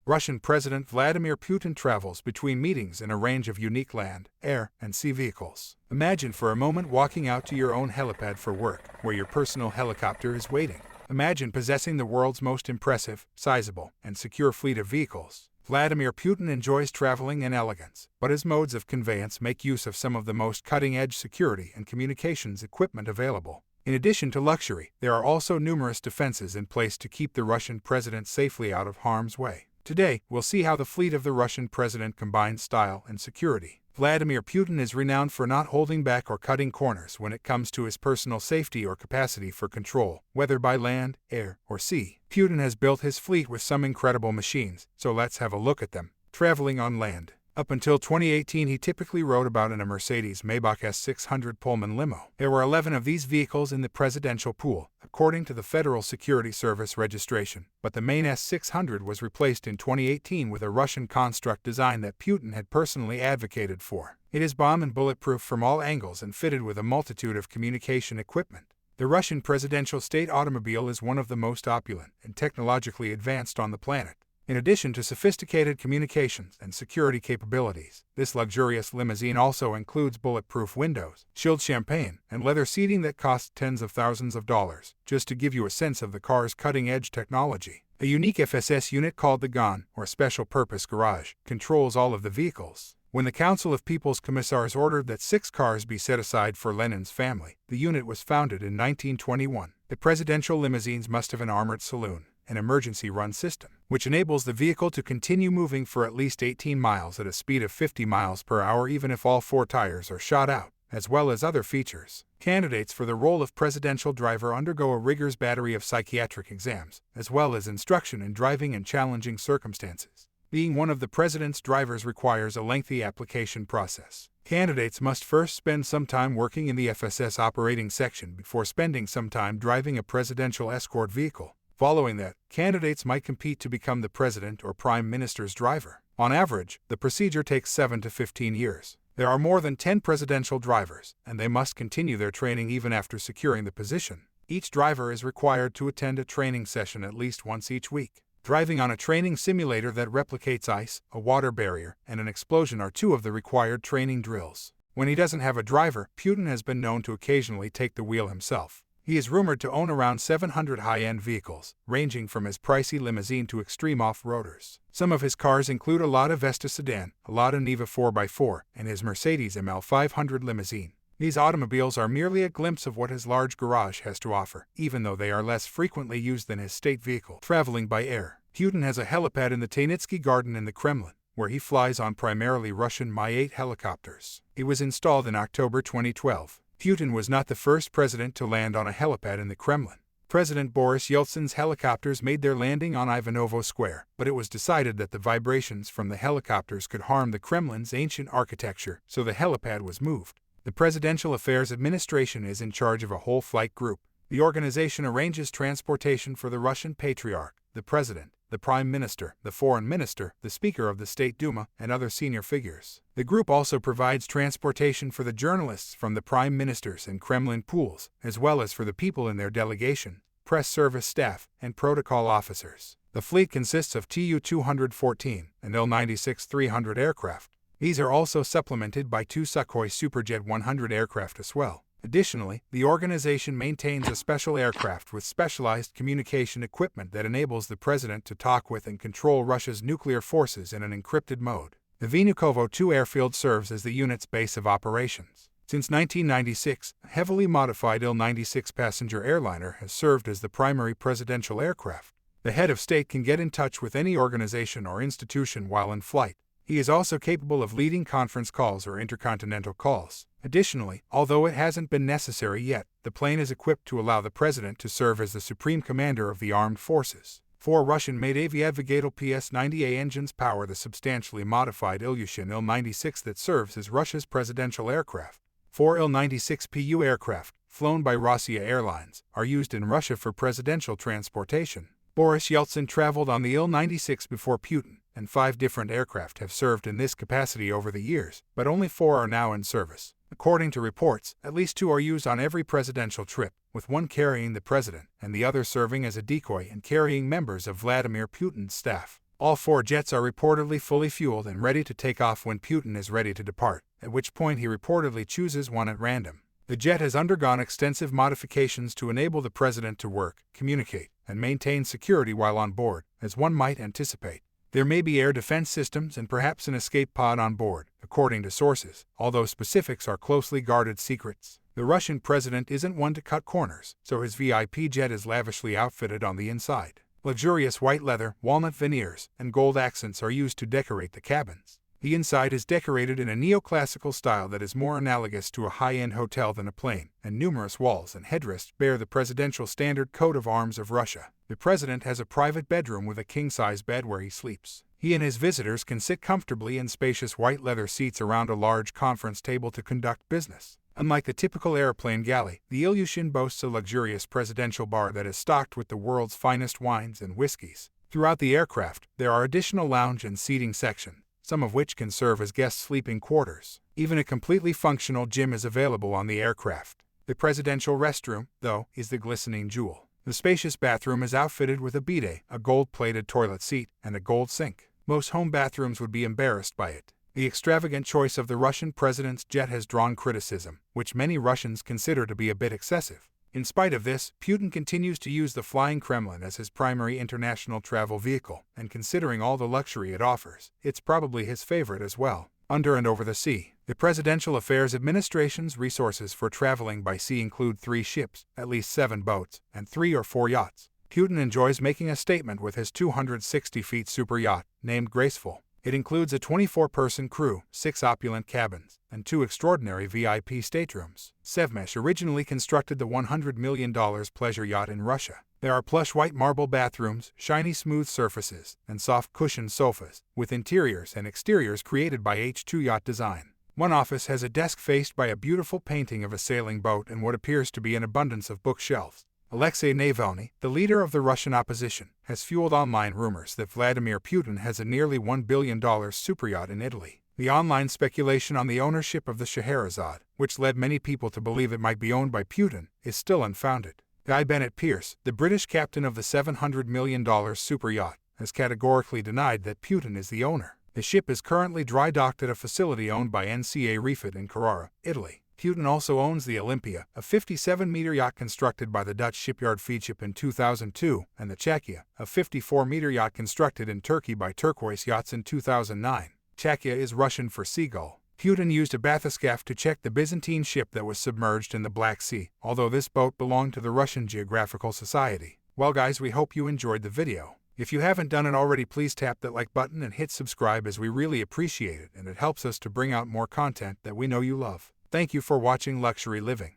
Russian President Vladimir Putin travels between meetings in a range of unique land, air, and sea vehicles. Imagine for a moment walking out to your own helipad for work, where your personal helicopter is waiting. Imagine possessing the world's most impressive, sizable, and secure fleet of vehicles. Vladimir Putin enjoys traveling in elegance, but his modes of conveyance make use of some of the most cutting-edge security and communications equipment available. In addition to luxury, there are also numerous defenses in place to keep the Russian president safely out of harm's way. Today, we'll see how the fleet of the Russian president combines style and security. Vladimir Putin is renowned for not holding back or cutting corners when it comes to his personal safety or capacity for control, whether by land, air, or sea. Putin has built his fleet with some incredible machines, so let's have a look at them. Traveling on land. Up until 2018, he typically rode about in a Mercedes-Maybach S600 Pullman limo. There were 11 of these vehicles in the presidential pool, according to the Federal Security Service registration, but the main S600 was replaced in 2018 with a Russian construct design that Putin had personally advocated for. It is bomb and bulletproof from all angles and fitted with a multitude of communication equipment. The Russian presidential state automobile is one of the most opulent and technologically advanced on the planet. In addition to sophisticated communications and security capabilities, this luxurious limousine also includes bulletproof windows, chilled champagne, and leather seating that cost tens of thousands of dollars, just to give you a sense of the car's cutting-edge technology. A unique FSS unit called the GAN, or Special Purpose Garage, controls all of the vehicles. When the Council of People's Commissars ordered that 6 cars be set aside for Lenin's family, the unit was founded in 1921. The presidential limousines must have an armored saloon, an emergency run system, which enables the vehicle to continue moving for at least 18 miles at a speed of 50 miles per hour even if all 4 tires are shot out, as well as other features. Candidates for the role of presidential driver undergo a rigorous battery of psychiatric exams, as well as instruction in driving in challenging circumstances. Being one of the president's drivers requires a lengthy application process. Candidates must first spend some time working in the FSS operating section before spending some time driving a presidential escort vehicle. Following that, candidates might compete to become the president or prime minister's driver. On average, the procedure takes 7 to 15 years. There are more than 10 presidential drivers, and they must continue their training even after securing the position. Each driver is required to attend a training session at least once each week. Driving on a training simulator that replicates ice, a water barrier, and an explosion are 2 of the required training drills. When he doesn't have a driver, Putin has been known to occasionally take the wheel himself. He is rumored to own around 700 high-end vehicles, ranging from his pricey limousine to extreme off-roaders. Some of his cars include a Lada Vesta sedan, a Lada Niva 4x4, and his Mercedes ML 500 limousine. These automobiles are merely a glimpse of what his large garage has to offer, even though they are less frequently used than his state vehicle. Traveling by air. Putin has a helipad in the Taynitsky Garden in the Kremlin, where he flies on primarily Russian Mi-8 helicopters. It was installed in October 2012. Putin was not the first president to land on a helipad in the Kremlin. President Boris Yeltsin's helicopters made their landing on Ivanovo Square, but it was decided that the vibrations from the helicopters could harm the Kremlin's ancient architecture, so the helipad was moved. The Presidential Affairs Administration is in charge of a whole flight group. The organization arranges transportation for the Russian Patriarch, the President, the Prime Minister, the Foreign Minister, the Speaker of the State Duma, and other senior figures. The group also provides transportation for the journalists from the Prime Ministers and Kremlin pools, as well as for the people in their delegation, press service staff, and protocol officers. The fleet consists of Tu-214 and Il-96-300 aircraft. These are also supplemented by 2 Sukhoi Superjet 100 aircraft as well. Additionally, the organization maintains a special aircraft with specialized communication equipment that enables the president to talk with and control Russia's nuclear forces in an encrypted mode. The Vnukovo 2 airfield serves as the unit's base of operations. Since 1996, a heavily modified Il-96 passenger airliner has served as the primary presidential aircraft. The head of state can get in touch with any organization or institution while in flight. He is also capable of leading conference calls or intercontinental calls. Additionally, although it hasn't been necessary yet, the plane is equipped to allow the president to serve as the supreme commander of the armed forces. 4 Russian-made Aviadvigatel PS-90A engines power the substantially modified Ilyushin Il-96 that serves as Russia's presidential aircraft. 4 Il-96 PU aircraft, flown by Rossiya Airlines, are used in Russia for presidential transportation. Boris Yeltsin traveled on the Il-96 before Putin, and 5 different aircraft have served in this capacity over the years, but only 4 are now in service. According to reports, at least 2 are used on every presidential trip, with 1 carrying the president and the other serving as a decoy and carrying members of Vladimir Putin's staff. All 4 jets are reportedly fully fueled and ready to take off when Putin is ready to depart, at which point he reportedly chooses one at random. The jet has undergone extensive modifications to enable the president to work, communicate, and maintain security while on board, as one might anticipate. There may be air defense systems and perhaps an escape pod on board, according to sources, although specifics are closely guarded secrets. The Russian president isn't one to cut corners, so his VIP jet is lavishly outfitted on the inside. Luxurious white leather, walnut veneers, and gold accents are used to decorate the cabins. The inside is decorated in a neoclassical style that is more analogous to a high-end hotel than a plane, and numerous walls and headrests bear the presidential standard coat of arms of Russia. The president has a private bedroom with a king-size bed where he sleeps. He and his visitors can sit comfortably in spacious white leather seats around a large conference table to conduct business. Unlike the typical airplane galley, the Ilyushin boasts a luxurious presidential bar that is stocked with the world's finest wines and whiskeys. Throughout the aircraft, there are additional lounge and seating sections, some of which can serve as guest sleeping quarters. Even a completely functional gym is available on the aircraft. The presidential restroom, though, is the glistening jewel. The spacious bathroom is outfitted with a bidet, a gold-plated toilet seat, and a gold sink. Most home bathrooms would be embarrassed by it. The extravagant choice of the Russian president's jet has drawn criticism, which many Russians consider to be a bit excessive. In spite of this, Putin continues to use the Flying Kremlin as his primary international travel vehicle, and considering all the luxury it offers, it's probably his favorite as well. Under and over the sea, the Presidential Affairs Administration's resources for traveling by sea include 3 ships, at least 7 boats, and 3 or 4 yachts. Putin enjoys making a statement with his 260-foot super yacht, named Graceful. It includes a 24-person crew, 6 opulent cabins, and 2 extraordinary VIP staterooms. Sevmesh originally constructed the $100 million pleasure yacht in Russia. There are plush white marble bathrooms, shiny smooth surfaces, and soft cushioned sofas, with interiors and exteriors created by H2 Yacht Design. One office has a desk faced by a beautiful painting of a sailing boat and what appears to be an abundance of bookshelves. Alexei Navalny, the leader of the Russian opposition, has fueled online rumors that Vladimir Putin has a nearly $1 billion superyacht in Italy. The online speculation on the ownership of the Scheherazade, which led many people to believe it might be owned by Putin, is still unfounded. Guy Bennett Pierce, the British captain of the $700 million superyacht, has categorically denied that Putin is the owner. The ship is currently dry docked at a facility owned by NCA Refit in Carrara, Italy. Putin also owns the Olympia, a 57-meter yacht constructed by the Dutch shipyard Feedship in 2002, and the Czechia, a 54-meter yacht constructed in Turkey by Turquoise Yachts in 2009. Czechia is Russian for seagull. Putin used a bathyscaphe to check the Byzantine ship that was submerged in the Black Sea, although this boat belonged to the Russian Geographical Society. Well guys, we hope you enjoyed the video. If you haven't done it already, please tap that like button and hit subscribe, as we really appreciate it and it helps us to bring out more content that we know you love. Thank you for watching Luxury Living.